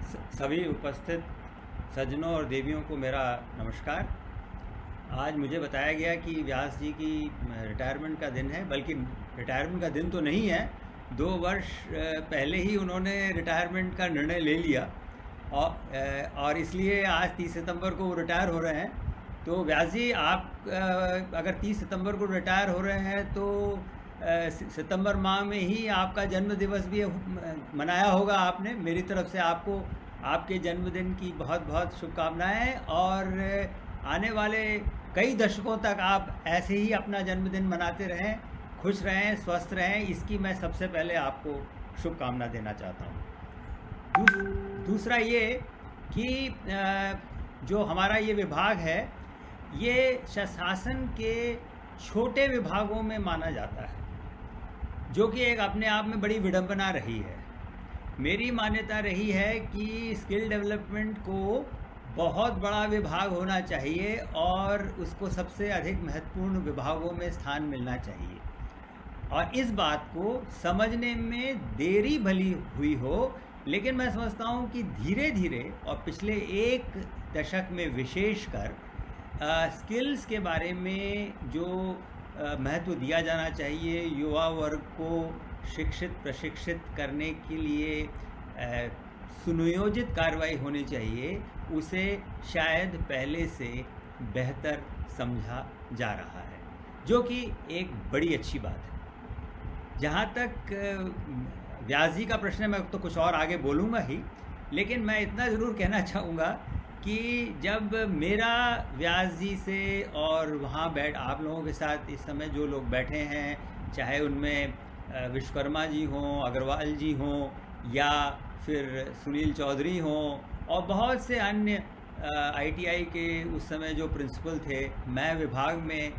सभी उपस्थित सज्जनों और देवियों को मेरा नमस्कार। आज मुझे बताया गया कि व्यास जी की रिटायरमेंट का दिन है, बल्कि रिटायरमेंट का दिन तो नहीं है, 2 वर्ष पहले ही उन्होंने रिटायरमेंट का निर्णय ले लिया और इसलिए आज 30 सितंबर को वो रिटायर हो रहे हैं। तो व्यास जी, आप अगर 30 सितंबर को रिटायर हो रहे हैं तो सितंबर माह में ही आपका जन्म दिवस भी मनाया होगा आपने। मेरी तरफ से आपको आपके जन्मदिन की बहुत बहुत शुभकामनाएं और आने वाले कई दशकों तक आप ऐसे ही अपना जन्मदिन मनाते रहें, खुश रहें, स्वस्थ रहें, इसकी मैं सबसे पहले आपको शुभकामना देना चाहता हूँ। दूसरा ये कि जो हमारा ये विभाग है, ये शासन के छोटे विभागों में माना जाता है, जो कि एक अपने आप में बड़ी विडंबना रही है। मेरी मान्यता रही है कि स्किल डेवलपमेंट को बहुत बड़ा विभाग होना चाहिए और उसको सबसे अधिक महत्वपूर्ण विभागों में स्थान मिलना चाहिए। और इस बात को समझने में देरी भली हुई हो, लेकिन मैं समझता हूँ कि धीरे धीरे और पिछले 1 दशक में विशेषकर स्किल्स के बारे में जो महत्व दिया जाना चाहिए, युवा वर्ग को शिक्षित प्रशिक्षित करने के लिए सुनियोजित कार्रवाई होनी चाहिए, उसे शायद पहले से बेहतर समझा जा रहा है, जो कि एक बड़ी अच्छी बात है। जहाँ तक व्यास जी का प्रश्न है, मैं तो कुछ और आगे बोलूँगा ही, लेकिन मैं इतना ज़रूर कहना चाहूँगा कि जब मेरा व्यास जी से और वहाँ आप लोगों के साथ इस समय जो लोग बैठे हैं, चाहे उनमें विश्वकर्मा जी हों, अग्रवाल जी हों, या फिर सुनील चौधरी हों, और बहुत से अन्य ITI के उस समय जो प्रिंसिपल थे। मैं विभाग में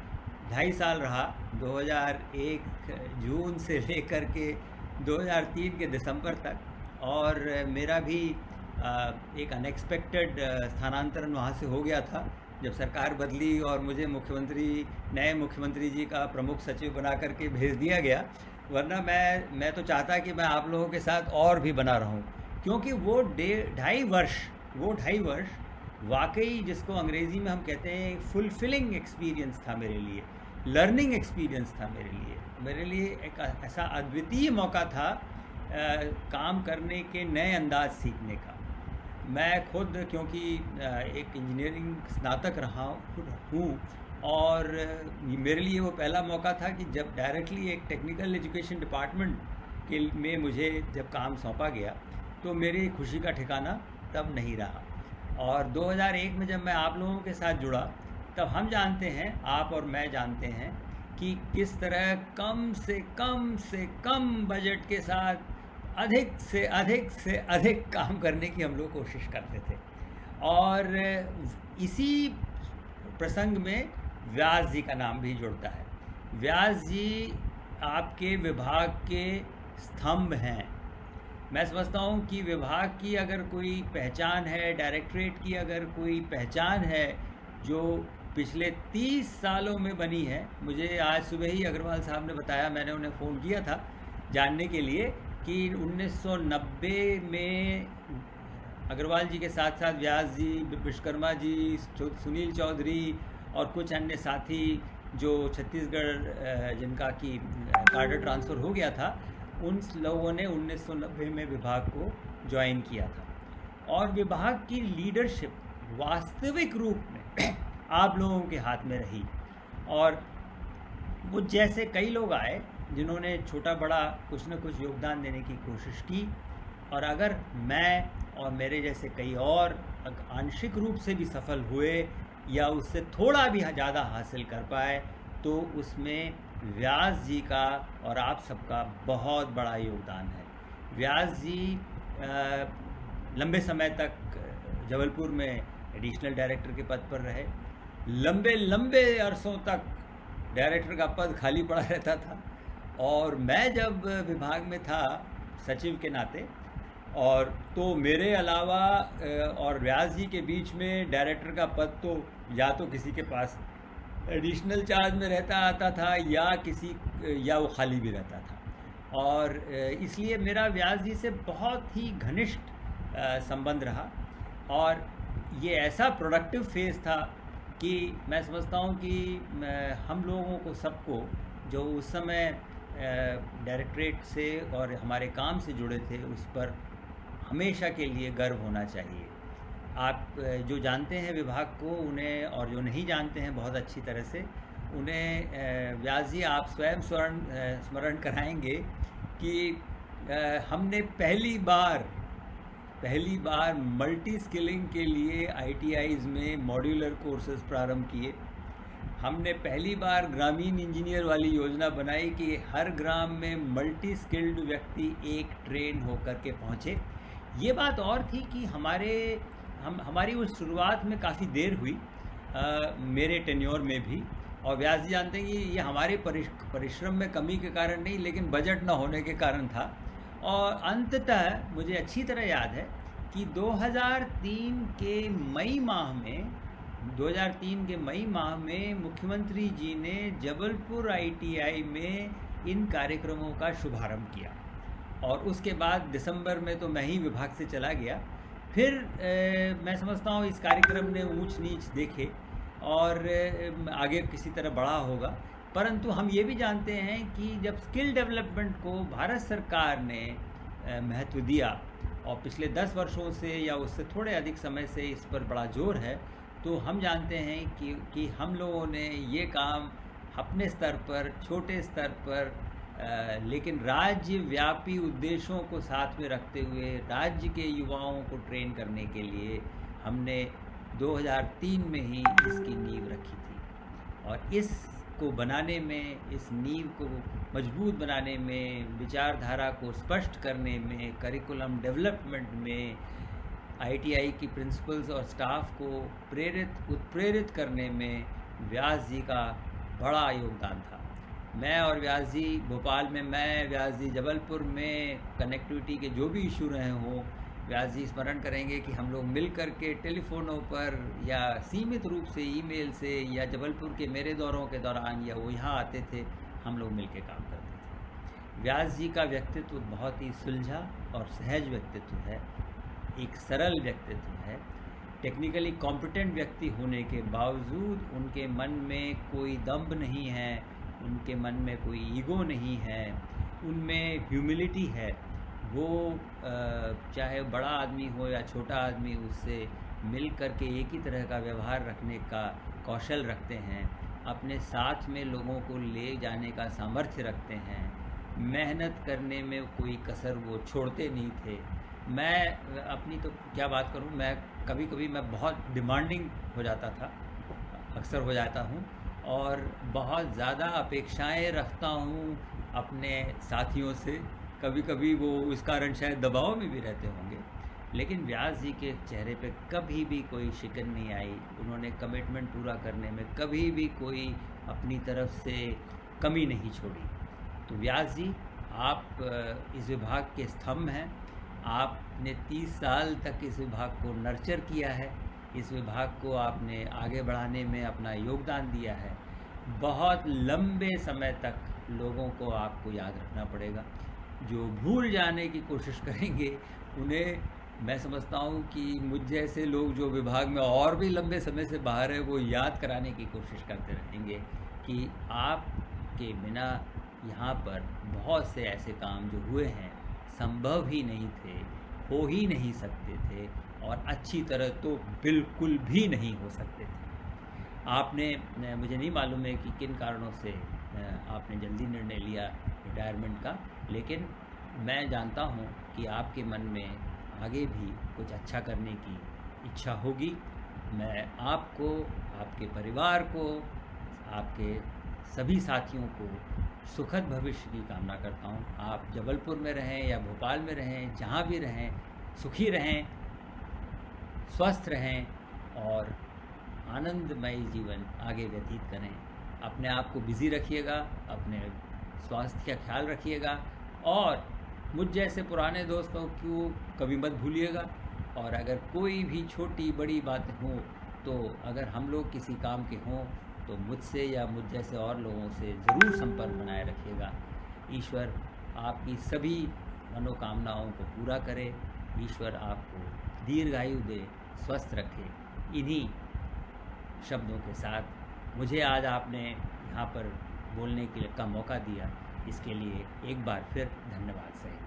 2.5 साल रहा, 2001 जून से लेकर के 2003 के दिसंबर तक, और मेरा भी एक अनएक्सपेक्टेड स्थानांतरण वहाँ से हो गया था जब सरकार बदली और मुझे नए मुख्यमंत्री जी का प्रमुख सचिव बना करके भेज दिया गया। वरना मैं तो चाहता कि मैं आप लोगों के साथ और भी बना रहूं, क्योंकि वो 2.5 वर्ष वाकई, जिसको अंग्रेज़ी में हम कहते हैं, फुलफिलिंग एक्सपीरियंस था मेरे लिए, लर्निंग एक्सपीरियंस था मेरे लिए एक ऐसा अद्वितीय मौका था काम करने के नए अंदाज सीखने का। मैं खुद क्योंकि एक इंजीनियरिंग स्नातक रहा हूँ, और मेरे लिए वो पहला मौका था कि जब डायरेक्टली एक टेक्निकल एजुकेशन डिपार्टमेंट में मुझे जब काम सौंपा गया, तो मेरी खुशी का ठिकाना तब नहीं रहा। और 2001 में जब मैं आप लोगों के साथ जुड़ा, तब हम जानते हैं, आप और मैं जानते हैं कि किस तरह कम से कम बजट के साथ अधिक से अधिक काम करने की हम लोग कोशिश करते थे। और इसी प्रसंग में व्यास जी का नाम भी जुड़ता है। व्यास जी आपके विभाग के स्तंभ हैं। मैं समझता हूँ कि विभाग की अगर कोई पहचान है, डायरेक्टरेट की अगर कोई पहचान है, जो पिछले 30 सालों में बनी है। मुझे आज सुबह ही अग्रवाल साहब ने बताया, मैंने उन्हें फ़ोन किया था जानने के लिए कि 1990 में अग्रवाल जी के साथ साथ व्यास जी, विश्वकर्मा जी, सुनील चौधरी और कुछ अन्य साथी जो छत्तीसगढ़ जिनका कि कार्डर ट्रांसफ़र हो गया था, उन लोगों ने 1990 में विभाग को ज्वाइन किया था। और विभाग की लीडरशिप वास्तविक रूप में आप लोगों के हाथ में रही, और वो जैसे कई लोग आए जिन्होंने छोटा बड़ा कुछ न कुछ योगदान देने की कोशिश की। और अगर मैं और मेरे जैसे कई और आंशिक रूप से भी सफल हुए या उससे थोड़ा भी ज़्यादा हासिल कर पाए, तो उसमें व्यास जी का और आप सबका बहुत बड़ा योगदान है। व्यास जी लंबे समय तक जबलपुर में एडिशनल डायरेक्टर के पद पर रहे। लंबे अरसों तक डायरेक्टर का पद खाली पड़ा रहता था, और मैं जब विभाग में था सचिव के नाते, और तो मेरे अलावा और व्यास जी के बीच में डायरेक्टर का पद तो या तो किसी के पास एडिशनल चार्ज में रहता आता था, या वो खाली भी रहता था। और इसलिए मेरा व्यास जी से बहुत ही घनिष्ठ संबंध रहा। और ये ऐसा प्रोडक्टिव फेज़ था कि मैं समझता हूँ कि हम लोगों को सबको जो उस समय डायरेक्टरेट से और हमारे काम से जुड़े थे उस पर हमेशा के लिए गर्व होना चाहिए। आप जो जानते हैं विभाग को उन्हें, और जो नहीं जानते हैं बहुत अच्छी तरह से उन्हें, व्यास जी आप स्वयं स्मरण कराएंगे कि हमने पहली बार मल्टी स्किलिंग के लिए ITIs में मॉड्यूलर कोर्सेज प्रारंभ किए। हमने पहली बार ग्रामीण इंजीनियर वाली योजना बनाई कि हर ग्राम में मल्टी स्किल्ड व्यक्ति एक ट्रेन होकर के पहुँचे। ये बात और थी कि हमारी उस शुरुआत में काफ़ी देर हुई, मेरे टेन्योर में भी। और व्यास जी जानते हैं कि ये हमारे परिश्रम में कमी के कारण नहीं, लेकिन बजट न होने के कारण था। और अंततः मुझे अच्छी तरह याद है कि 2003 के मई माह में मुख्यमंत्री जी ने जबलपुर ITI में इन कार्यक्रमों का शुभारंभ किया। और उसके बाद दिसंबर में तो मैं ही विभाग से चला गया। फिर मैं समझता हूँ इस कार्यक्रम ने ऊंच नीच देखे और आगे किसी तरह बढ़ा होगा। परंतु हम ये भी जानते हैं कि जब स्किल डेवलपमेंट को भारत सरकार ने महत्व दिया और पिछले 10 वर्षों से या उससे थोड़े अधिक समय से इस पर बड़ा जोर है, तो हम जानते हैं कि हम लोगों ने ये काम अपने स्तर पर, छोटे स्तर पर, लेकिन राज्य व्यापी उद्देश्यों को साथ में रखते हुए राज्य के युवाओं को ट्रेन करने के लिए हमने 2003 में ही इसकी नींव रखी थी। और इसको बनाने में, इस नींव को मजबूत बनाने में, विचारधारा को स्पष्ट करने में, करिकुलम डेवलपमेंट में ITI की प्रिंसिपल्स और स्टाफ को उत्प्रेरित करने में व्यास जी का बड़ा योगदान था। मैं और व्यास जी भोपाल में, मैं व्यास जी जबलपुर में, कनेक्टिविटी के जो भी इशू रहे हों, व्यास जी स्मरण करेंगे कि हम लोग मिल कर के टेलीफोनों पर या सीमित रूप से ईमेल से या जबलपुर के मेरे दौरों के दौरान या वो यहाँ आते थे, हम लोग मिल के काम करते थे। व्यास जी का व्यक्तित्व बहुत ही सुलझा और सहज व्यक्तित्व है, एक सरल व्यक्तित्व है। टेक्निकली कॉम्पिटेंट व्यक्ति होने के बावजूद उनके मन में कोई दम्भ नहीं है, उनके मन में कोई ईगो नहीं है, उनमें ह्यूमिलिटी है। वो चाहे बड़ा आदमी हो या छोटा आदमी, उससे मिल कर के एक ही तरह का व्यवहार रखने का कौशल रखते हैं, अपने साथ में लोगों को ले जाने का सामर्थ्य रखते हैं, मेहनत करने में कोई कसर वो छोड़ते नहीं थे। मैं अपनी तो क्या बात करूं, मैं कभी मैं बहुत डिमांडिंग हो जाता था, अक्सर हो जाता हूं, और बहुत ज़्यादा अपेक्षाएं रखता हूं अपने साथियों से। कभी वो इस कारण शायद दबाव में भी रहते होंगे, लेकिन व्यास जी के चेहरे पे कभी भी कोई शिकन नहीं आई। उन्होंने कमिटमेंट पूरा करने में कभी भी कोई अपनी तरफ से कमी नहीं छोड़ी। तो व्यास जी, आप इस विभाग के स्तंभ हैं। आपने 30 साल तक इस विभाग को नर्चर किया है, इस विभाग को आपने आगे बढ़ाने में अपना योगदान दिया है। बहुत लंबे समय तक लोगों को आपको याद रखना पड़ेगा। जो भूल जाने की कोशिश करेंगे उन्हें, मैं समझता हूँ कि मुझ जैसे लोग जो विभाग में और भी लंबे समय से बाहर है, वो याद कराने की कोशिश करते रहेंगे कि आपके बिना यहाँ पर बहुत से ऐसे काम जो हुए हैं संभव ही नहीं थे, हो ही नहीं सकते थे, और अच्छी तरह तो बिल्कुल भी नहीं हो सकते थे। आपने, मुझे नहीं मालूम है कि किन कारणों से आपने जल्दी निर्णय लिया रिटायरमेंट का, लेकिन मैं जानता हूँ कि आपके मन में आगे भी कुछ अच्छा करने की इच्छा होगी। मैं आपको, आपके परिवार को, आपके सभी साथियों को सुखद भविष्य की कामना करता हूँ। आप जबलपुर में रहें या भोपाल में रहें, जहाँ भी रहें, सुखी रहें, स्वस्थ रहें और आनंदमयी जीवन आगे व्यतीत करें। अपने आप को बिज़ी रखिएगा, अपने स्वास्थ्य का ख्याल रखिएगा, और मुझ जैसे पुराने दोस्तों को कभी मत भूलिएगा। और अगर कोई भी छोटी बड़ी बातें हों, तो अगर हम लोग किसी काम के हों तो मुझसे या मुझ जैसे और लोगों से ज़रूर संपर्क बनाए रखिएगा। ईश्वर आपकी सभी मनोकामनाओं को पूरा करे। ईश्वर आपको दीर्घायु दे, स्वस्थ रखे। इन्हीं शब्दों के साथ मुझे आज आपने यहाँ पर बोलने का मौका दिया, इसके लिए एक बार फिर धन्यवाद सहित।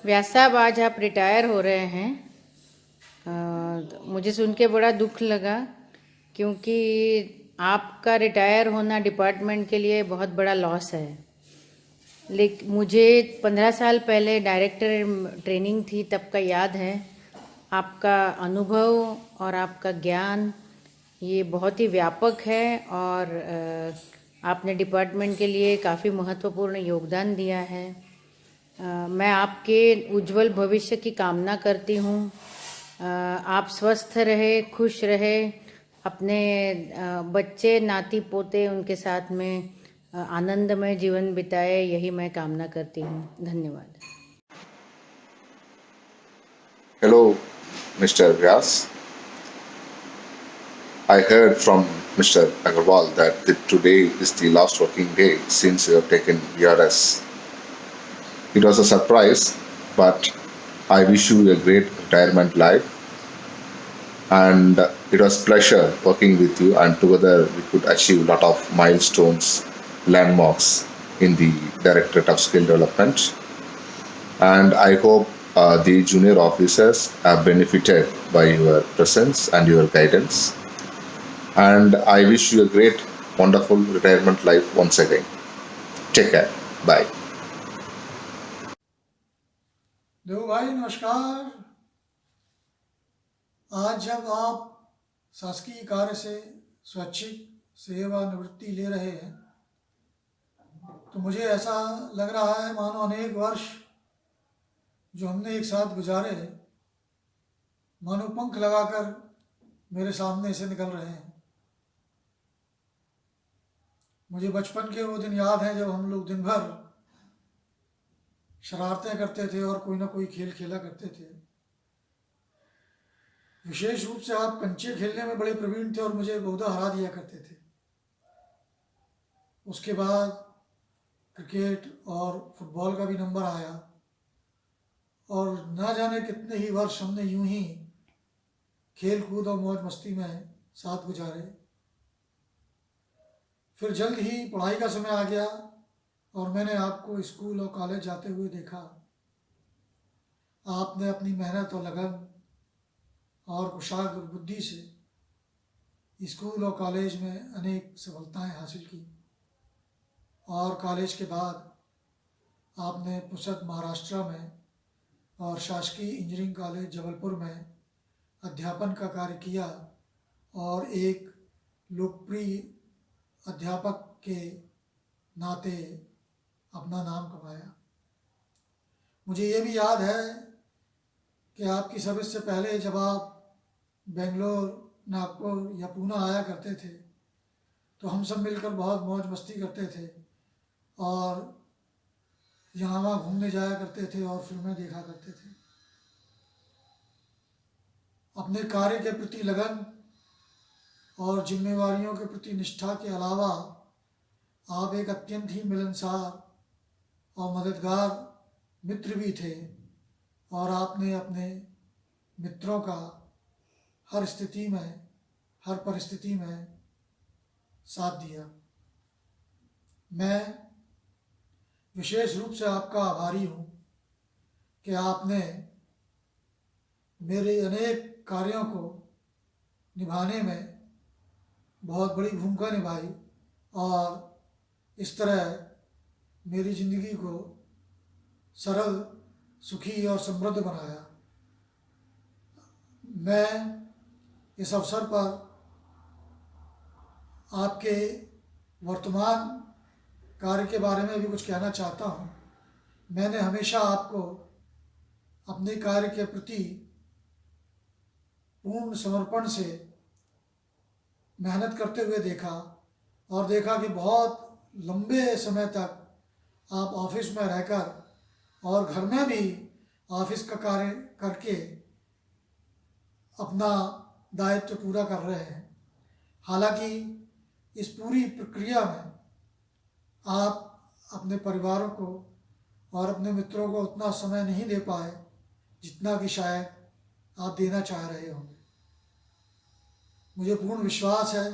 व्यास साहब, आज आप रिटायर हो रहे हैं। मुझे सुन के बड़ा दुख लगा, क्योंकि आपका रिटायर होना डिपार्टमेंट के लिए बहुत बड़ा लॉस है। लेकिन मुझे 15 साल पहले डायरेक्टर ट्रेनिंग थी, तब का याद है। आपका अनुभव और आपका ज्ञान ये बहुत ही व्यापक है, और आपने डिपार्टमेंट के लिए काफ़ी महत्वपूर्ण योगदान दिया है। मैं आपके उज्जवल भविष्य की कामना करती हूँ। आप स्वस्थ रहे, खुश रहे, अपने बच्चे नाती पोते उनके साथ में आनंदमय जीवन बिताए, यही मैं कामना करती हूँ। धन्यवाद। Hello, Mr. Vyas. I heard from Mr. Agarwal that today is the last working day since you have taken VRS. It was a surprise, but I wish you a great retirement life. And it was pleasure working with you, and together we could achieve a lot of milestones, landmarks in the Directorate of Skill Development. And I hope the junior officers have benefited by your presence and your guidance. And I wish you a great, wonderful retirement life once again. Take care. Bye. देव भाई नमस्कार। आज जब आप शासकीय कार्य से स्वैच्छिक सेवानिवृत्ति ले रहे हैं, तो मुझे ऐसा लग रहा है मानो अनेक वर्ष जो हमने एक साथ गुजारे, मानो पंख लगाकर मेरे सामने से निकल रहे हैं। मुझे बचपन के वो दिन याद हैं जब हम लोग दिन भर शरारतें करते थे और कोई ना कोई खेल खेला करते थे। विशेष रूप से आप कंचे खेलने में बड़े प्रवीण थे और मुझे बहुधा हरा दिया करते थे। उसके बाद क्रिकेट और फुटबॉल का भी नंबर आया, और ना जाने कितने ही वर्ष हमने यूं ही खेल कूद और मौज मस्ती में साथ गुजारे। फिर जल्द ही पढ़ाई का समय आ गया और मैंने आपको स्कूल और कॉलेज जाते हुए देखा। आपने अपनी मेहनत और लगन और कुशाग्र बुद्धि से स्कूल और कॉलेज में अनेक सफलताएं हासिल की, और कॉलेज के बाद आपने पुसद महाराष्ट्र में और शासकीय इंजीनियरिंग कॉलेज जबलपुर में अध्यापन का कार्य किया और एक लोकप्रिय अध्यापक के नाते अपना नाम कमाया। मुझे ये भी याद है कि आपकी सर्विस से पहले जब आप बेंगलोर, नागपुर या पूना आया करते थे, तो हम सब मिलकर बहुत मौज मस्ती करते थे और यहाँ वहाँ घूमने जाया करते थे और फिल्में देखा करते थे। अपने कार्य के प्रति लगन और जिम्मेवारियों के प्रति निष्ठा के अलावा आप एक अत्यंत ही मिलनसार और मददगार मित्र भी थे, और आपने अपने मित्रों का हर स्थिति में, हर परिस्थिति में साथ दिया। मैं विशेष रूप से आपका आभारी हूँ कि आपने मेरे अनेक कार्यों को निभाने में बहुत बड़ी भूमिका निभाई और इस तरह मेरी ज़िंदगी को सरल, सुखी और समृद्ध बनाया। मैं इस अवसर पर आपके वर्तमान कार्य के बारे में भी कुछ कहना चाहता हूँ। मैंने हमेशा आपको अपने कार्य के प्रति पूर्ण समर्पण से मेहनत करते हुए देखा, और देखा कि बहुत लंबे समय तक आप ऑफिस में रहकर और घर में भी ऑफिस का कार्य करके अपना दायित्व पूरा कर रहे हैं। हालांकि इस पूरी प्रक्रिया में आप अपने परिवारों को और अपने मित्रों को उतना समय नहीं दे पाए जितना कि शायद आप देना चाह रहे होंगे। मुझे पूर्ण विश्वास है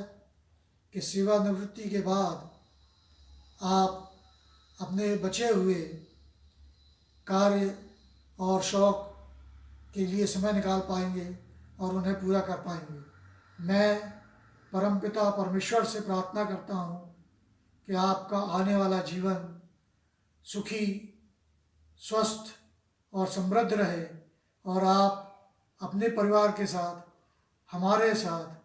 कि सेवानिवृत्ति के बाद आप अपने बचे हुए कार्य और शौक़ के लिए समय निकाल पाएंगे और उन्हें पूरा कर पाएंगे। मैं परमपिता परमेश्वर से प्रार्थना करता हूँ कि आपका आने वाला जीवन सुखी, स्वस्थ और समृद्ध रहे और आप अपने परिवार के साथ, हमारे साथ,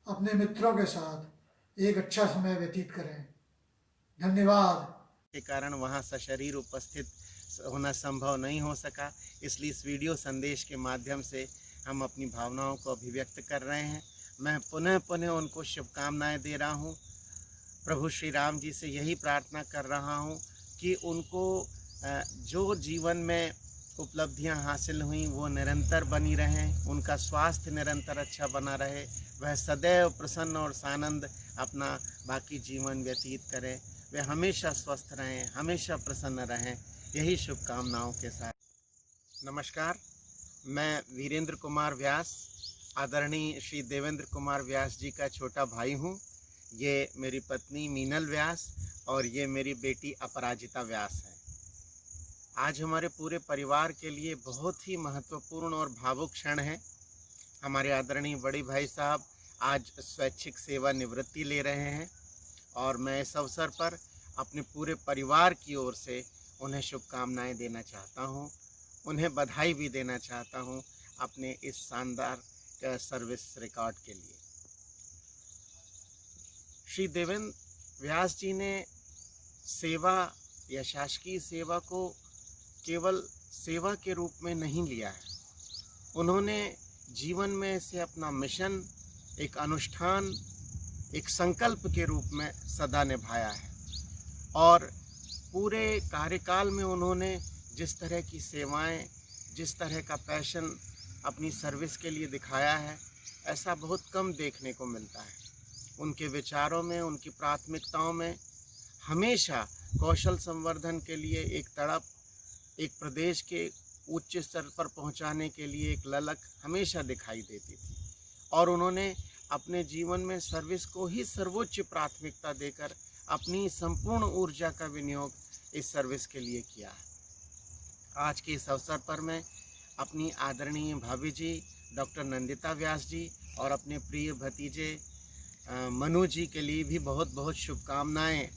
अपने मित्रों के साथ एक अच्छा समय व्यतीत करें। धन्यवाद। के कारण वहाँ सशरीर उपस्थित होना संभव नहीं हो सका, इसलिए इस वीडियो संदेश के माध्यम से हम अपनी भावनाओं को अभिव्यक्त कर रहे हैं। मैं पुनः पुनः उनको शुभकामनाएं दे रहा हूँ। प्रभु श्री राम जी से यही प्रार्थना कर रहा हूँ कि उनको जो जीवन में उपलब्धियां हासिल हुई वो निरंतर बनी रहें, उनका स्वास्थ्य निरंतर अच्छा बना रहे, वह सदैव प्रसन्न और सानंद अपना बाकी जीवन व्यतीत करें, वे हमेशा स्वस्थ रहें, हमेशा प्रसन्न रहें, यही शुभकामनाओं के साथ। नमस्कार, मैं वीरेंद्र कुमार व्यास, आदरणीय श्री देवेंद्र कुमार व्यास जी का छोटा भाई हूँ। ये मेरी पत्नी मीनल व्यास और ये मेरी बेटी अपराजिता व्यास है। आज हमारे पूरे परिवार के लिए बहुत ही महत्वपूर्ण और भावुक क्षण है। हमारे आदरणीय बड़े भाई साहब आज स्वैच्छिक सेवानिवृत्ति ले रहे हैं और मैं इस अवसर पर अपने पूरे परिवार की ओर से उन्हें शुभकामनाएं देना चाहता हूं, उन्हें बधाई भी देना चाहता हूं अपने इस शानदार सर्विस रिकॉर्ड के लिए। श्री देवेंद्र व्यास जी ने सेवा या शासकीय सेवा को केवल सेवा के रूप में नहीं लिया है, उन्होंने जीवन में इसे अपना मिशन, एक अनुष्ठान, एक संकल्प के रूप में सदा निभाया है और पूरे कार्यकाल में उन्होंने जिस तरह की सेवाएं, जिस तरह का पैशन अपनी सर्विस के लिए दिखाया है, ऐसा बहुत कम देखने को मिलता है। उनके विचारों में, उनकी प्राथमिकताओं में हमेशा कौशल संवर्धन के लिए एक तड़प, एक प्रदेश के उच्च स्तर पर पहुंचाने के लिए एक ललक हमेशा दिखाई देती थी और उन्होंने अपने जीवन में सर्विस को ही सर्वोच्च प्राथमिकता देकर अपनी संपूर्ण ऊर्जा का विनियोग इस सर्विस के लिए किया है। आज के इस अवसर पर मैं अपनी आदरणीय भाभी जी डॉक्टर नंदिता व्यास जी और अपने प्रिय भतीजे मनु जी के लिए भी बहुत बहुत शुभकामनाएं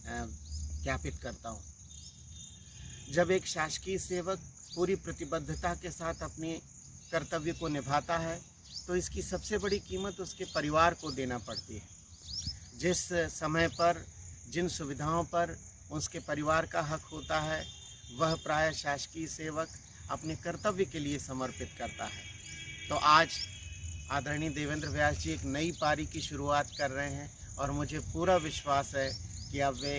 ज्ञापित करता हूँ। जब एक शासकीय सेवक पूरी प्रतिबद्धता के साथ अपने कर्तव्य को निभाता है तो इसकी सबसे बड़ी कीमत उसके परिवार को देना पड़ती है। जिस समय पर, जिन सुविधाओं पर उसके परिवार का हक होता है, वह प्राय शासकीय सेवक अपने कर्तव्य के लिए समर्पित करता है। तो आज आदरणीय देवेंद्र व्यास जी एक नई पारी की शुरुआत कर रहे हैं और मुझे पूरा विश्वास है कि अब वे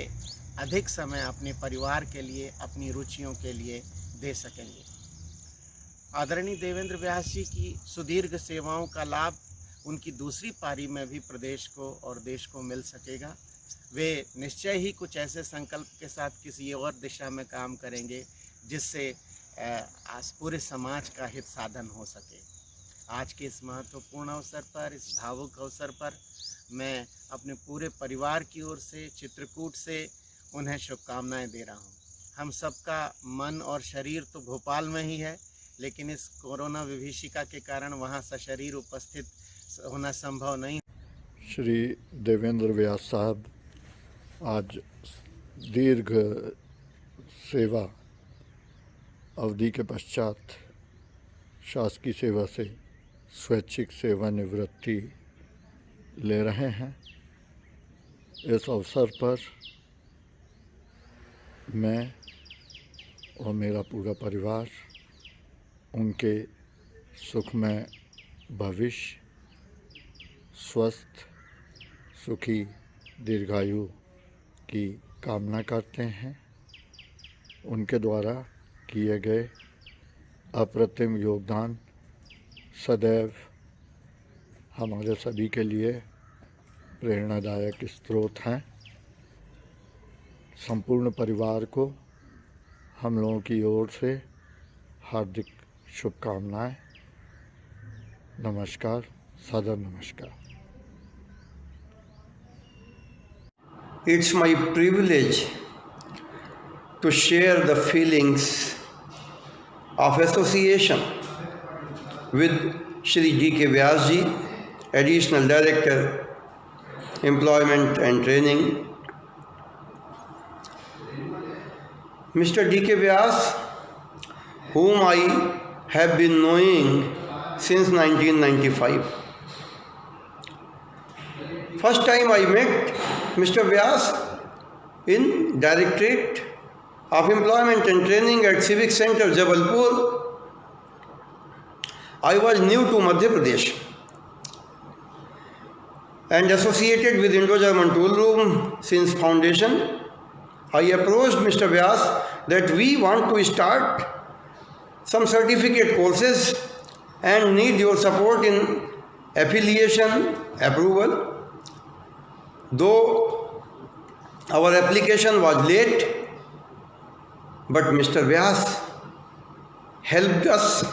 अधिक समय अपने परिवार के लिए, अपनी रुचियों के लिए दे सकेंगे। आदरणीय देवेंद्र व्यास जी की सुदीर्घ सेवाओं का लाभ उनकी दूसरी पारी में भी प्रदेश को और देश को मिल सकेगा। वे निश्चय ही कुछ ऐसे संकल्प के साथ किसी और दिशा में काम करेंगे जिससे आज पूरे समाज का हित साधन हो सके। आज के इस महत्वपूर्ण अवसर पर, इस भावुक अवसर पर मैं अपने पूरे परिवार की ओर से, चित्रकूट से उन्हें शुभकामनाएं दे रहा हूं। हम सबका मन और शरीर तो भोपाल में ही है, लेकिन इस कोरोना विभीषिका के कारण वहां सशरीर उपस्थित होना संभव नहीं। श्री देवेंद्र व्यास साहब आज दीर्घ सेवा अवधि के पश्चात शासकीय सेवा से स्वैच्छिक सेवानिवृत्ति ले रहे हैं। इस अवसर पर मैं और मेरा पूरा परिवार उनके सुखमय भविष्य, स्वस्थ, सुखी, दीर्घायु की कामना करते हैं। उनके द्वारा किए गए अप्रतिम योगदान सदैव हमारे सभी के लिए प्रेरणादायक स्रोत हैं। संपूर्ण परिवार को हम लोगों की ओर से हार्दिक शुभकामनाएं। नमस्कार, सादर नमस्कार। It's my privilege to share the feelings of association with Shri D.K. Vyas ji, Additional Director, Employment and Training. Mr. D.K. Vyas, whom I have been knowing since 1995. First time I met Mr. Vyas in Directorate of Employment and Training at Civic Center, Jabalpur. I was new to Madhya Pradesh and associated with Indo-German Tool Room since foundation. I approached Mr. Vyas that we want to start some certificate courses and need your support in affiliation approval. Though our application was late, but Mr. Vyas helped us,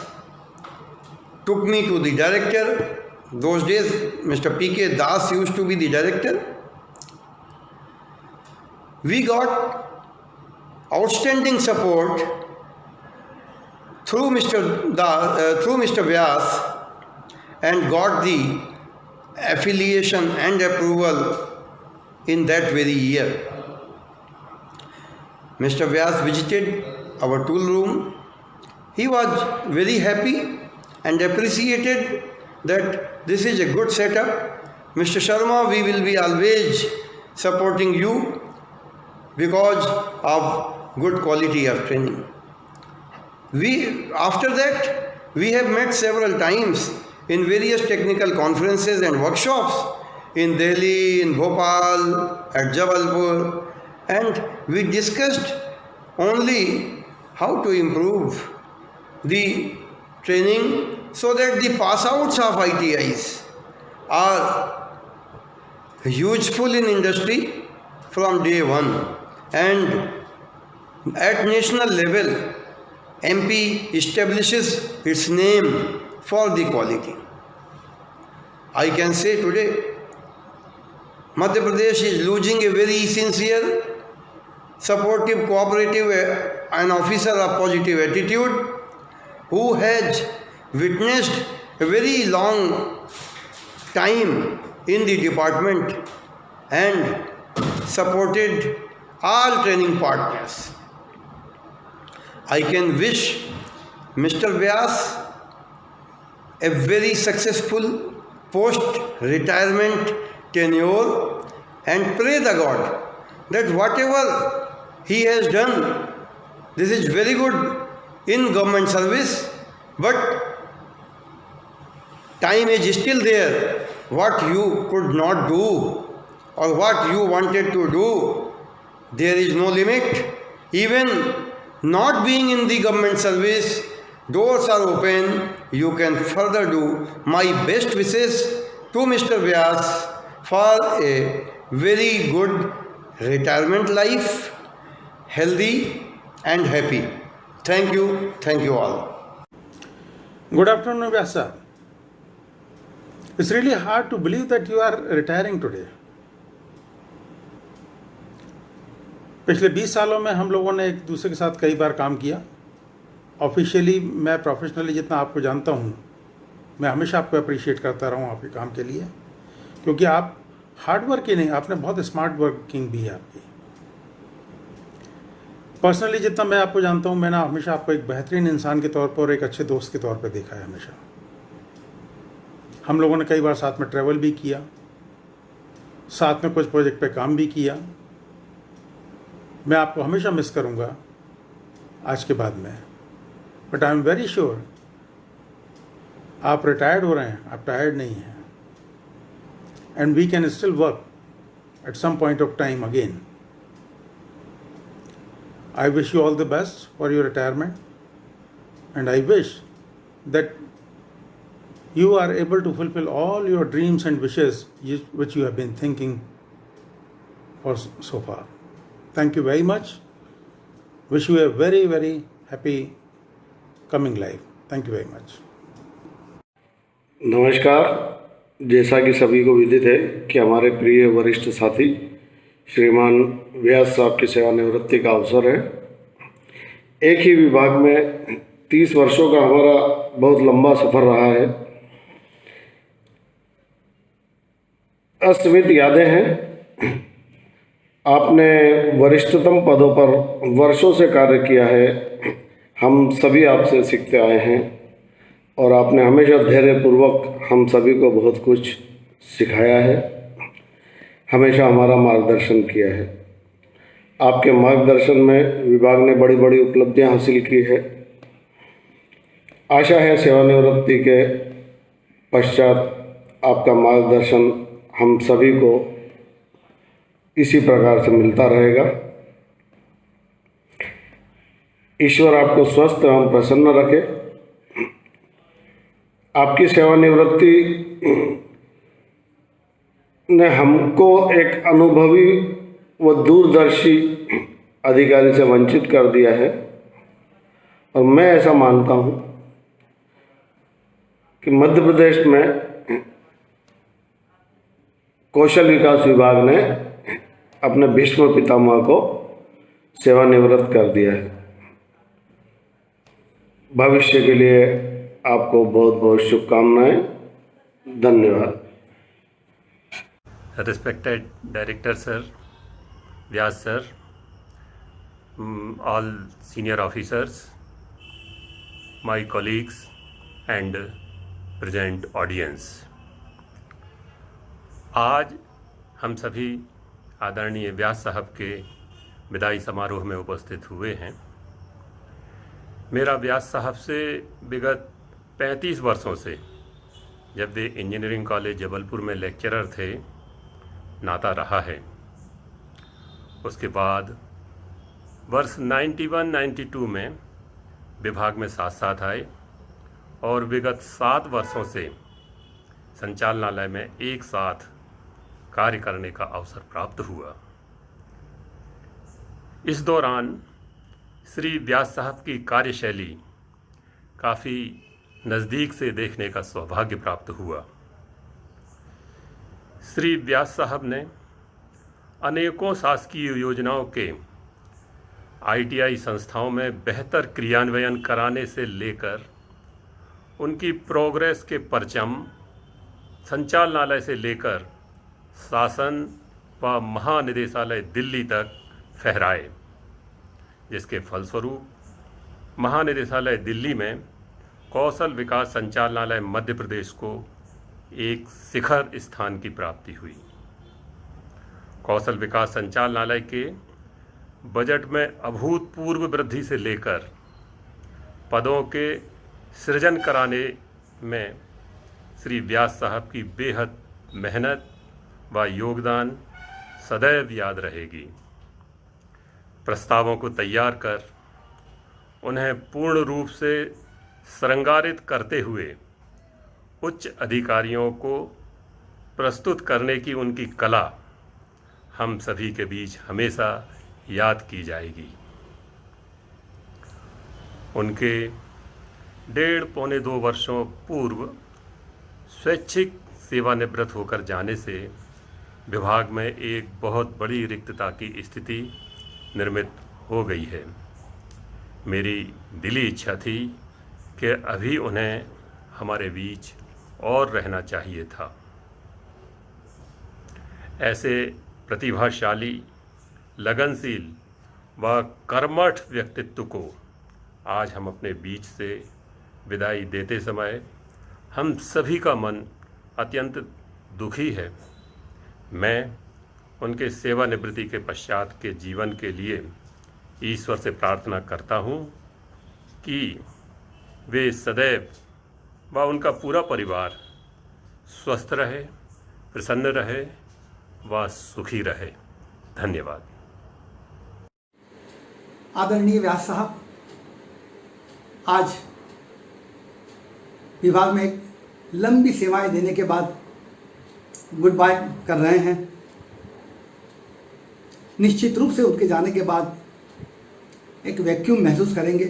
took me to the director. Those days Mr. P.K. Das used to be the director. We got outstanding support through Mr. Vyas and got the affiliation and approval in that very year. Mr. Vyas visited our tool room. He was very happy and appreciated that this is a good setup. Mr. Sharma, we will be always supporting you because of good quality of training. After that, we have met several times in various technical conferences and workshops in Delhi, in Bhopal, at Jabalpur, and we discussed only how to improve the training so that the pass-outs of ITIs are useful in industry from day one. And at national level, MP establishes its name for the quality. I can say today, Madhya Pradesh is losing a very sincere, supportive, cooperative, an officer of positive attitude who has witnessed a very long time in the department and supported all training partners. I can wish Mr. Vyas a very successful post-retirement tenure and pray the God that whatever he has done, this is very good in government service, but time is still there. What you could not do or what you wanted to do, there is no limit. Even not being in the government service, doors are open, you can further do. My best wishes to Mr. Vyas for a very good retirement life, healthy and happy. Thank you all. Good afternoon, Vyas sir. It's really hard to believe that you are retiring today. पिछले 20 सालों में हम लोगों ने एक दूसरे के साथ कई बार काम किया। ऑफिशियली मैं प्रोफेशनली जितना आपको जानता हूँ, मैं हमेशा आपको अप्रिशिएट करता रहा हूँ आपके काम के लिए, क्योंकि आप हार्ड वर्क ही नहीं, आपने बहुत स्मार्ट वर्किंग भी है आपकी। पर्सनली जितना मैं आपको जानता हूँ, मैंने हमेशा आपको एक बेहतरीन इंसान के तौर पर और एक अच्छे दोस्त के तौर पर देखा है हमेशा। हम लोगों ने कई बार साथ में ट्रैवल भी किया, साथ में कुछ प्रोजेक्ट पे काम भी किया। मैं आपको हमेशा मिस करूँगा आज के बाद में, but I am very sure आप रिटायर्ड हो रहे हैं, आप टायर्ड नहीं हैं, and we can still work at some point of time again. I wish you all the best for your retirement, and I wish that you are able to fulfill all your dreams and wishes which you have been thinking for so far. Thank you very much. Wish you a very, very happy coming life. Thank you very much. नमस्कार। जैसा कि सभी को विदित है कि हमारे प्रिय वरिष्ठ साथी श्रीमान व्यास साहब की सेवानिवृत्ति का अवसर है। एक ही विभाग में 30 वर्षों का हमारा बहुत लंबा सफ़र रहा है। असीमित यादें हैं। आपने वरिष्ठतम पदों पर वर्षों से कार्य किया है। हम सभी आपसे सीखते आए हैं और आपने हमेशा धैर्यपूर्वक हम सभी को बहुत कुछ सिखाया है, हमेशा हमारा मार्गदर्शन किया है। आपके मार्गदर्शन में विभाग ने बड़ी बड़ी उपलब्धियां हासिल की है। आशा है सेवानिवृत्ति के पश्चात आपका मार्गदर्शन हम सभी को इसी प्रकार से मिलता रहेगा। ईश्वर आपको स्वस्थ एवं प्रसन्न रखे। आपकी सेवानिवृत्ति ने हमको एक अनुभवी व दूरदर्शी अधिकारी से वंचित कर दिया है और मैं ऐसा मानता हूँ कि मध्य प्रदेश में कौशल विकास विभाग ने अपने भीष्म पितामह को सेवानिवृत्त कर दिया है। भविष्य के लिए आपको बहुत बहुत शुभकामनाएं। धन्यवाद। Respected Director Sir, Vyas Sir, all senior officers, my colleagues and present audience. आज हम सभी आदरणीय व्यास साहब के विदाई समारोह में उपस्थित हुए हैं। मेरा व्यास साहब से विगत 35 वर्षों से, जब वे इंजीनियरिंग कॉलेज जबलपुर में लेक्चरर थे, नाता रहा है। उसके बाद वर्ष 91-92 में विभाग में साथ साथ आए और विगत 7 वर्षों से संचालनालय में एक साथ कार्य करने का अवसर प्राप्त हुआ। इस दौरान श्री व्यास साहब की कार्यशैली काफ़ी नज़दीक से देखने का सौभाग्य प्राप्त हुआ। श्री व्यास साहब ने अनेकों शासकीय योजनाओं के ITI संस्थाओं में बेहतर क्रियान्वयन कराने से लेकर उनकी प्रोग्रेस के परचम संचालनालय से लेकर शासन व महानिदेशालय दिल्ली तक फहराए, जिसके फलस्वरूप महानिदेशालय दिल्ली में कौशल विकास संचालनालय मध्य प्रदेश को एक शिखर स्थान की प्राप्ति हुई। कौशल विकास संचालनालय के बजट में अभूतपूर्व वृद्धि से लेकर पदों के सृजन कराने में श्री व्यास साहब की बेहद मेहनत व योगदान सदैव याद रहेगी। प्रस्तावों को तैयार कर उन्हें पूर्ण रूप से श्रृंगारित करते हुए उच्च अधिकारियों को प्रस्तुत करने की उनकी कला हम सभी के बीच हमेशा याद की जाएगी। उनके 1.5-2 वर्षों पूर्व स्वैच्छिक सेवानिवृत्त होकर जाने से विभाग में एक बहुत बड़ी रिक्तता की स्थिति निर्मित हो गई है। मेरी दिली इच्छा थी कि अभी उन्हें हमारे बीच और रहना चाहिए था। ऐसे प्रतिभाशाली, लगनशील व कर्मठ व्यक्तित्व को आज हम अपने बीच से विदाई देते समय हम सभी का मन अत्यंत दुखी है। मैं उनके सेवानिवृत्ति के पश्चात के जीवन के लिए ईश्वर से प्रार्थना करता हूँ कि वे सदैव व उनका पूरा परिवार स्वस्थ रहे, प्रसन्न रहे व सुखी रहे। धन्यवाद। आदरणीय व्यास साहब आज विभाग में एक लंबी सेवाएं देने के बाद गुड बाय कर रहे हैं। निश्चित रूप से उनके जाने के बाद एक वैक्यूम महसूस करेंगे।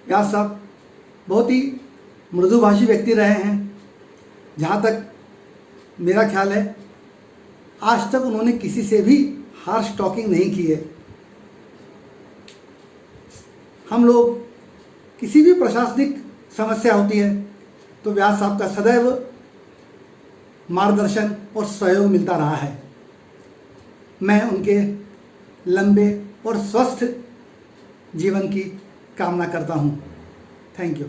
व्यास साहब बहुत ही मृदुभाषी व्यक्ति रहे हैं। जहाँ तक मेरा ख्याल है आज तक उन्होंने किसी से भी हार्श टॉकिंग नहीं की है। हम लोग किसी भी प्रशासनिक समस्या होती है तो व्यास साहब का सदैव मार्गदर्शन और सहयोग मिलता रहा है। मैं उनके लंबे और स्वस्थ जीवन की कामना करता हूँ। Thank you.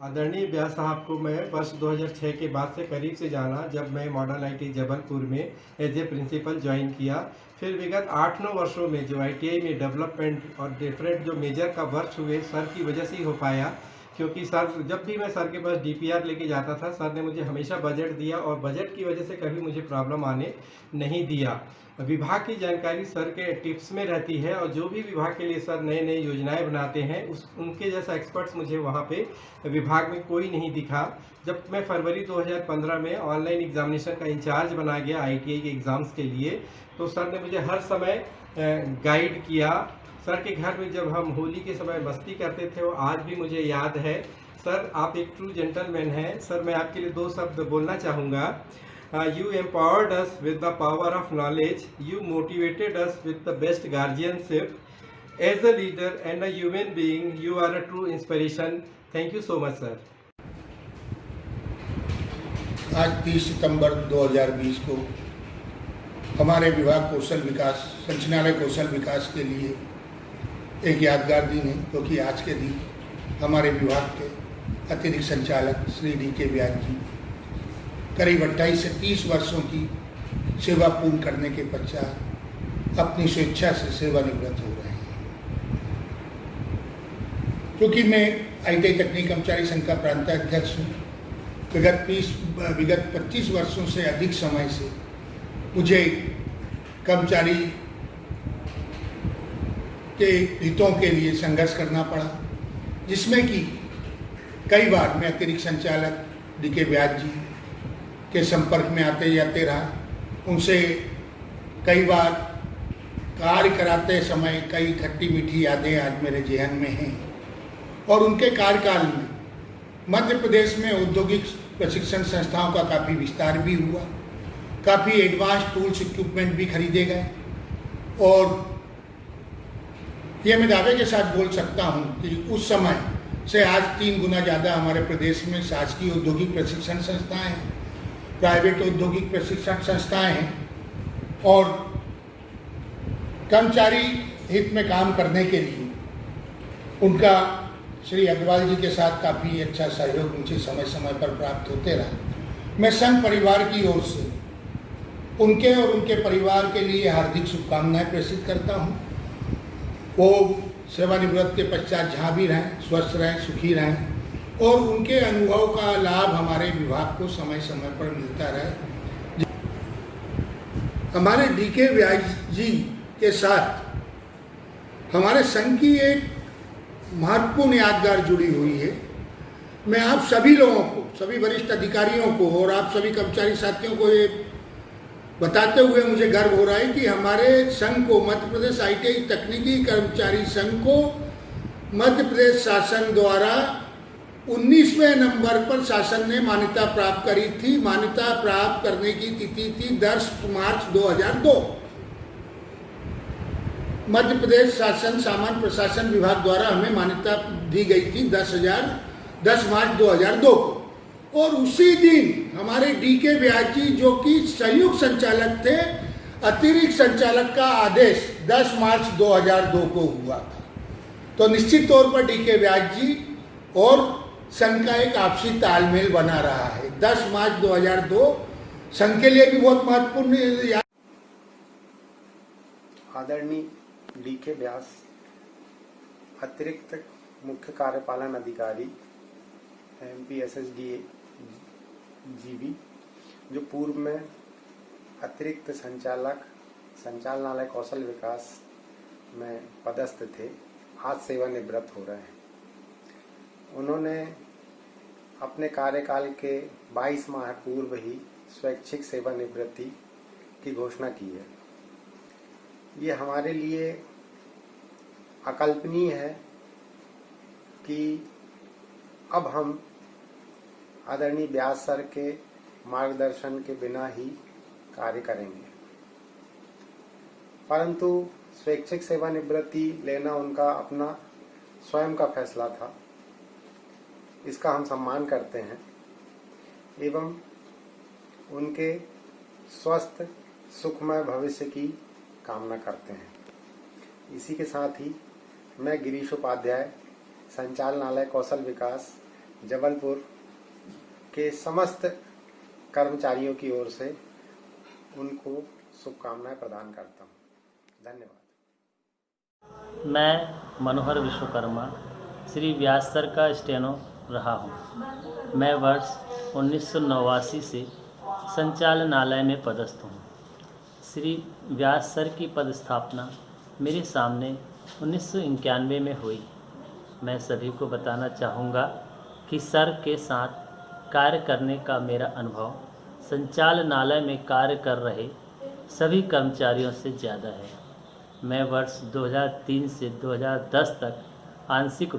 आदरणीय व्यास साहब को मैं वर्ष 2006 के बाद से करीब से जाना, जब मैं मॉडल आईटी जबलपुर में एज ए प्रिंसिपल ज्वाइन किया। फिर विगत 8-9 वर्षों में जो आईटीआई में डेवलपमेंट और डिफरेंट जो मेजर का वर्क हुए सर की वजह से ही हो पाया, क्योंकि सर जब भी मैं सर के पास डीपीआर लेके जाता था सर ने मुझे हमेशा बजट दिया और बजट की वजह से कभी मुझे प्रॉब्लम आने नहीं दिया। विभाग की जानकारी सर के टिप्स में रहती है और जो भी विभाग के लिए सर नए नए योजनाएं बनाते हैं उनके जैसा एक्सपर्ट्स मुझे वहाँ पे विभाग में कोई नहीं दिखा। जब मैं फरवरी 2015 में ऑनलाइन एग्जामिनेशन का इंचार्ज बना गया आईटीआई के एग्ज़ाम्स के लिए, तो सर ने मुझे हर समय गाइड किया। सर के घर में जब हम होली के समय मस्ती करते थे वो आज भी मुझे याद है। सर आप एक ट्रू जेंटलमैन हैं। सर मैं आपके लिए 2 शब्द बोलना चाहूँगा। You empowered us with the power of knowledge. You motivated us with the best guardianship. As a leader and a human being, you are a true inspiration. Thank you so much, sir. आज 30 सितंबर 2020 को हमारे विभाग कौशल विकास संचालनालय कौशल विकास के लिए एक यादगार दिन है, क्योंकि आज के दिन हमारे विभाग के अतिरिक्त संचालक श्री डी.के. व्यास जी करीब 28 से 30 वर्षों की सेवा पूर्ण करने के पश्चात अपनी स्वेच्छा से सेवानिवृत्त हो रहे हैं। क्योंकि मैं आईटीआई तकनीकी कर्मचारी संघ का प्रांताध्यक्ष हूँ, विगत 25 वर्षों से अधिक समय से मुझे कर्मचारी के हितों के लिए संघर्ष करना पड़ा, जिसमें कि कई बार मैं अतिरिक्त संचालक डी.के. व्यास जी के संपर्क में आते जाते रहा। उनसे कई बार कार्य कराते समय कई खट्टी मीठी यादें आज मेरे जेहन में हैं। और उनके कार्यकाल में मध्य प्रदेश में औद्योगिक प्रशिक्षण संस्थाओं का काफ़ी विस्तार भी हुआ, काफ़ी एडवांस टूल्स इक्विपमेंट भी खरीदे गए। और ये मैं दावे के साथ बोल सकता हूँ कि उस समय से आज 3 गुना ज़्यादा हमारे प्रदेश में शासकीय औद्योगिक प्रशिक्षण संस्थाएँ हैं, प्राइवेट औद्योगिक प्रशिक्षण संस्थाएं हैं। और कर्मचारी हित में काम करने के लिए उनका श्री अग्रवाल जी के साथ काफ़ी अच्छा सहयोग मुझे समय समय पर प्राप्त होते रहा। मैं संघ परिवार की ओर से उनके और उनके परिवार के लिए हार्दिक शुभकामनाएं प्रेषित करता हूं। वो सेवानिवृत्ति के पश्चात जहाँ भी रहें स्वस्थ रहें, सुखी रहें और उनके अनुभव का लाभ हमारे विभाग को समय समय पर मिलता रहे। हमारे डी.के. व्यास जी के साथ हमारे संघ की एक महत्वपूर्ण यादगार जुड़ी हुई है। मैं आप सभी लोगों को, सभी वरिष्ठ अधिकारियों को और आप सभी कर्मचारी साथियों को ये बताते हुए मुझे गर्व हो रहा है कि हमारे संघ को, मध्य प्रदेश आईटीआई तकनीकी कर्मचारी संघ को मध्य प्रदेश शासन द्वारा 19वें नंबर पर शासन ने मान्यता प्राप्त करी थी। मान्यता प्राप्त करने की तिथि थी 10 मार्च 2002। मध्य प्रदेश शासन सामान्य प्रशासन विभाग द्वारा हमें मान्यता दी गई थी 10 मार्च 2002 को। और उसी दिन हमारे डी.के. व्यास जी जो कि संयुक्त संचालक थे, अतिरिक्त संचालक का आदेश 10 मार्च 2002 को हुआ था। तो निश्चित तौर पर डी.के. व्यास जी और संघ का एक आपसी तालमेल बना रहा है। 10 मार्च 2002 संघ के लिए भी बहुत महत्वपूर्ण। आदरणीय डी.के. व्यास अतिरिक्त मुख्य कार्यपालन अधिकारी MPSSDA GB, जो पूर्व में अतिरिक्त संचालक संचालनालय कौशल विकास में पदस्थ थे, आज सेवानिवृत्त हो रहे हैं। उन्होंने अपने कार्यकाल के 22 माह पूर्व ही स्वैच्छिक सेवानिवृत्ति की घोषणा की है। ये हमारे लिए अकल्पनीय है कि अब हम आदरणीय व्यास सर के मार्गदर्शन के बिना ही कार्य करेंगे, परंतु स्वैच्छिक सेवानिवृत्ति लेना उनका अपना स्वयं का फैसला था। इसका हम सम्मान करते हैं एवं उनके स्वस्थ सुखमय भविष्य की कामना करते हैं। इसी के साथ ही मैं गिरीश उपाध्याय, संचालनालय कौशल विकास जबलपुर के समस्त कर्मचारियों की ओर से उनको शुभकामनाएं प्रदान करता हूं। धन्यवाद। मैं मनोहर विश्वकर्मा श्री व्यास सर का स्टेनो रहा हूं। मैं वर्ष 1989 से संचालनालय में पदस्थ हूं। श्री व्यास सर की पदस्थापना मेरे सामने 1991 में हुई। मैं सभी को बताना चाहूँगा कि सर के साथ कार्य करने का मेरा अनुभव संचालनालय में कार्य कर रहे सभी कर्मचारियों से ज़्यादा है। मैं वर्ष 2003 से 2010 तक आंशिक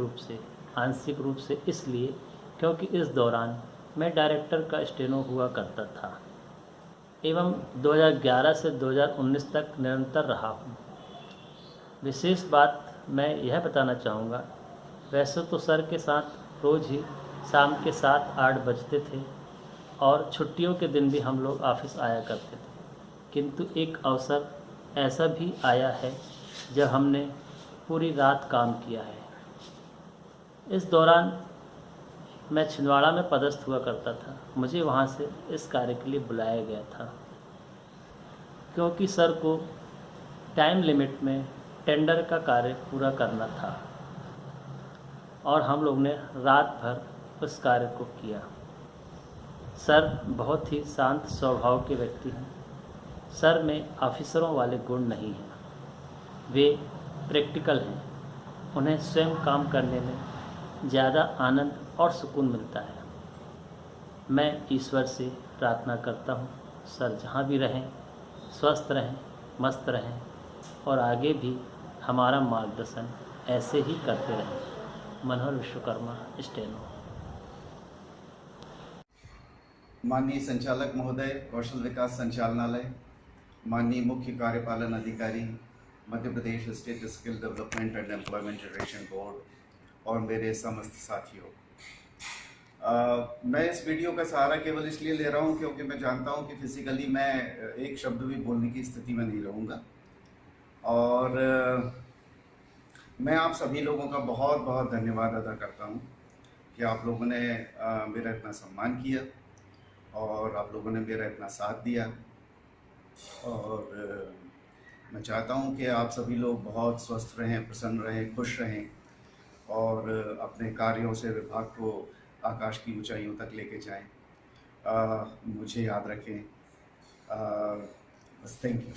रूप से इसलिए क्योंकि इस दौरान मैं डायरेक्टर का स्टेनो हुआ करता था एवं 2011 से 2019 तक निरंतर रहा हूँ। विशेष बात मैं यह बताना चाहूँगा, वैसे तो सर के साथ रोज़ ही शाम के 7-8 बजते थे और छुट्टियों के दिन भी हम लोग ऑफिस आया करते थे, किंतु एक अवसर ऐसा भी आया है जब हमने पूरी रात काम किया है। इस दौरान मैं छिंदवाड़ा में पदस्थ हुआ करता था। मुझे वहाँ से इस कार्य के लिए बुलाया गया था क्योंकि सर को टाइम लिमिट में टेंडर का कार्य पूरा करना था और हम लोग ने रात भर उस कार्य को किया। सर बहुत ही शांत स्वभाव के व्यक्ति हैं। सर में ऑफिसरों वाले गुण नहीं हैं, वे प्रैक्टिकल हैं। उन्हें स्वयं काम करने में ज़्यादा आनंद और सुकून मिलता है। मैं ईश्वर से प्रार्थना करता हूँ सर जहाँ भी रहें स्वस्थ रहें, मस्त रहें और आगे भी हमारा मार्गदर्शन ऐसे ही करते रहें। मनोहर विश्वकर्मा, स्टेनो। माननीय संचालक महोदय, कौशल विकास संचालनालय, माननीय मुख्य कार्यपालन अधिकारी, Madhya Pradesh state skill development and employment generation board और मेरे समस्त साथियों, मैं इस वीडियो का सहारा केवल इसलिए ले रहा हूं क्योंकि मैं जानता हूं कि फिजिकली मैं एक शब्द भी बोलने की स्थिति में नहीं रहूंगा और मैं आप सभी लोगों का बहुत बहुत धन्यवाद अदा करता हूं कि आप लोगों ने मेरा इतना सम्मान किया और आप लोगों ने मेरा इतना साथ दिया और मैं चाहता हूं कि आप सभी लोग बहुत स्वस्थ रहें, प्रसन्न रहें, खुश रहें और अपने कार्यों से विभाग को आकाश की ऊंचाइयों तक लेके जाएं। मुझे याद रखें। बस थैंक यू।